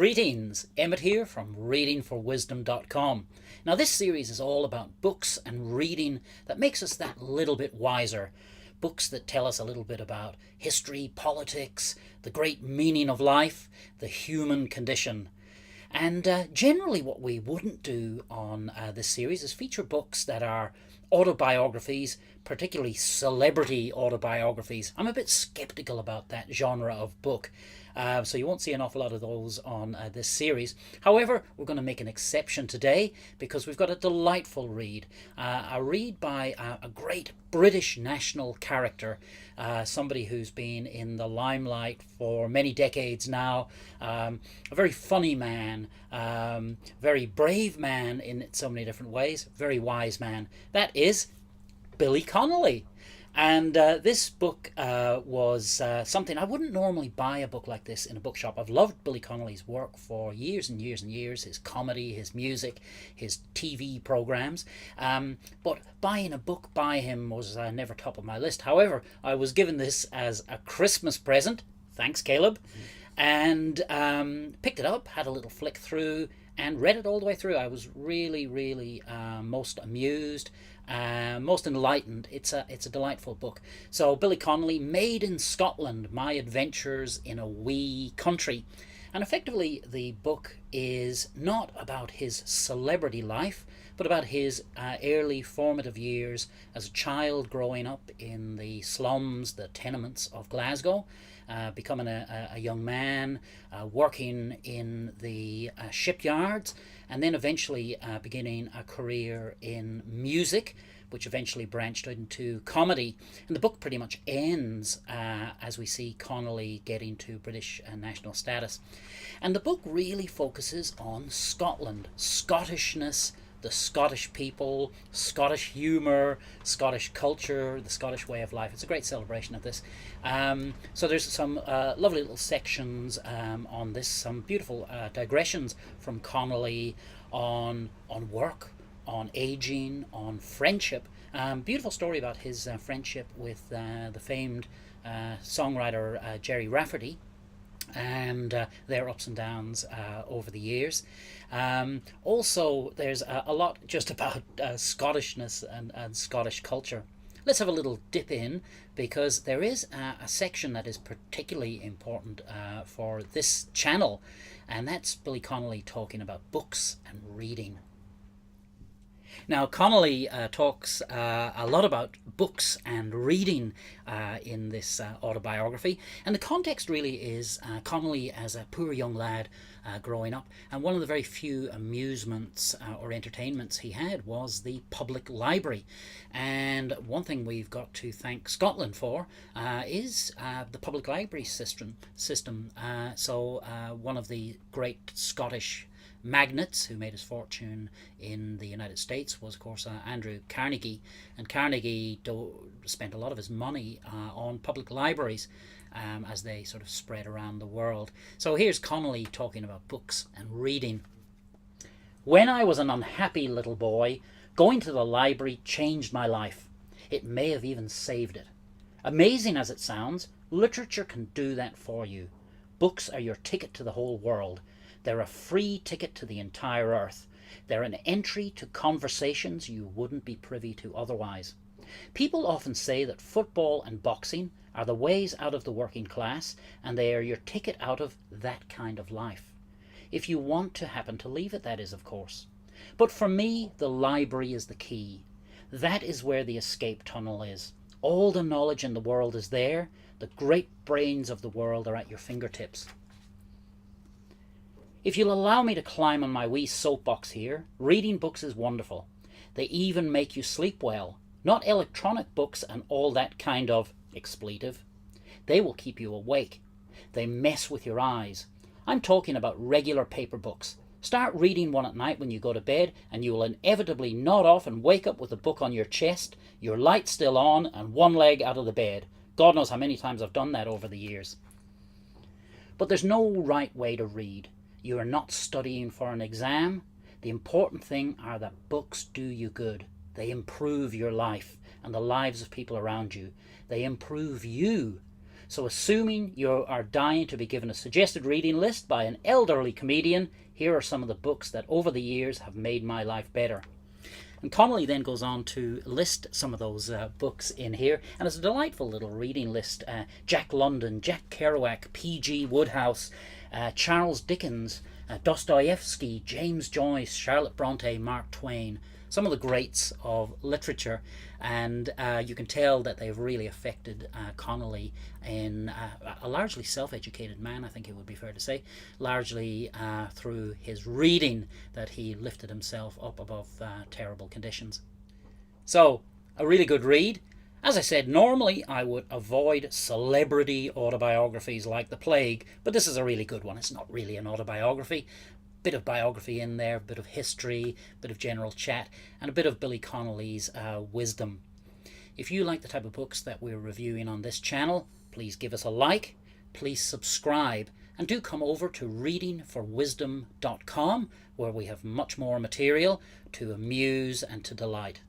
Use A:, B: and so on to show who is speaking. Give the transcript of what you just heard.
A: Greetings, Emmett here from ReadingforWisdom.com. Now this series is all about books and reading that makes us that little bit wiser. Books that tell us a little bit about history, politics, the great meaning of life, the human condition. And generally what we wouldn't do on this series is feature books that are autobiographies, particularly celebrity autobiographies. I'm a bit skeptical about that genre of book. So you won't see an awful lot of those on this series. However, we're going to make an exception today because we've got a delightful read. A read by a great British national character, somebody who's been in the limelight for many decades now, a very funny man, very brave man in so many different ways, very wise man. That is Billy Connolly. And this book was something I wouldn't normally buy a book like this in a bookshop. I've loved Billy Connolly's work for years and years and years, his comedy, his music, his TV programs. But buying a book by him was never top of my list. However, I was given this as a Christmas present. Thanks, Caleb. And picked it up, had a little flick through, and read it all the way through. I was really most amused, most enlightened. It's a delightful book. So Billy Connolly, Made in Scotland, My Adventures in a Wee Country. And effectively the book is not about his celebrity life, but about his early formative years as a child growing up in the slums, the tenements of Glasgow, becoming a young man, working in the shipyards, and then eventually beginning a career in music, which eventually branched into comedy. And the book pretty much ends as we see Connolly getting to British national status. And the book really focuses on Scotland, Scottishness, the Scottish people, Scottish humour, Scottish culture, the Scottish way of life. It's a great celebration of this. So there's some lovely little sections on this, some beautiful digressions from Connolly on work, on aging, on friendship. Beautiful story about his friendship with the famed songwriter Jerry Rafferty, and their ups and downs over the years. Also, there's a lot just about Scottishness and Scottish culture. Let's have a little dip in, because there is a section that is particularly important for this channel, and that's Billy Connolly talking about books and reading. Now, Connolly talks a lot about books and reading in this autobiography, and the context really is Connolly as a poor young lad growing up, and one of the very few amusements or entertainments he had was the public library. And one thing we've got to thank Scotland for is the public library system. So one of the great Scottish magnates who made his fortune in the United States was, of course, Andrew Carnegie, and Carnegie spent a lot of his money on public libraries as they sort of spread around the world. So here's Connolly talking about books and reading. When I was an unhappy little boy, going to the library changed my life. It may have even saved it. Amazing as it sounds, literature can do that for you. Books are your ticket to the whole world. They're a free ticket to the entire earth. They're an entry to conversations you wouldn't be privy to otherwise. People often say that football and boxing are the ways out of the working class, and they are your ticket out of that kind of life. If you want to happen to leave it, that is, of course. But for me, the library is the key. That is where the escape tunnel is. All the knowledge in the world is there. The great brains of the world are at your fingertips. If you'll allow me to climb on my wee soapbox here, reading books is wonderful. They even make you sleep well. Not electronic books and all that kind of expletive. They will keep you awake. They mess with your eyes. I'm talking about regular paper books. Start reading one at night when you go to bed, and you will inevitably nod off and wake up with a book on your chest, your light still on, and one leg out of the bed. God knows how many times I've done that over the years. But there's no right way to read. You are not studying for an exam. The important thing are that books do you good. They improve your life and the lives of people around you. They improve you. So assuming you are dying to be given a suggested reading list by an elderly comedian, here are some of the books that over the years have made my life better. And Connolly then goes on to list some of those books in here, and it's a delightful little reading list. Jack London, Jack Kerouac, P.G. Wodehouse, Charles Dickens, Dostoevsky, James Joyce, Charlotte Bronte, Mark Twain, some of the greats of literature, and you can tell that they've really affected Connolly in a largely self-educated man, I think it would be fair to say, largely through his reading that he lifted himself up above terrible conditions. So, a really good read. As I said, normally I would avoid celebrity autobiographies like the plague, but this is a really good one. It's not really an autobiography. Bit of biography in there, bit of history, bit of general chat, and a bit of Billy Connolly's wisdom. If you like the type of books that we're reviewing on this channel, please give us a like, please subscribe, and do come over to ReadingforWisdom.com, where we have much more material to amuse and to delight.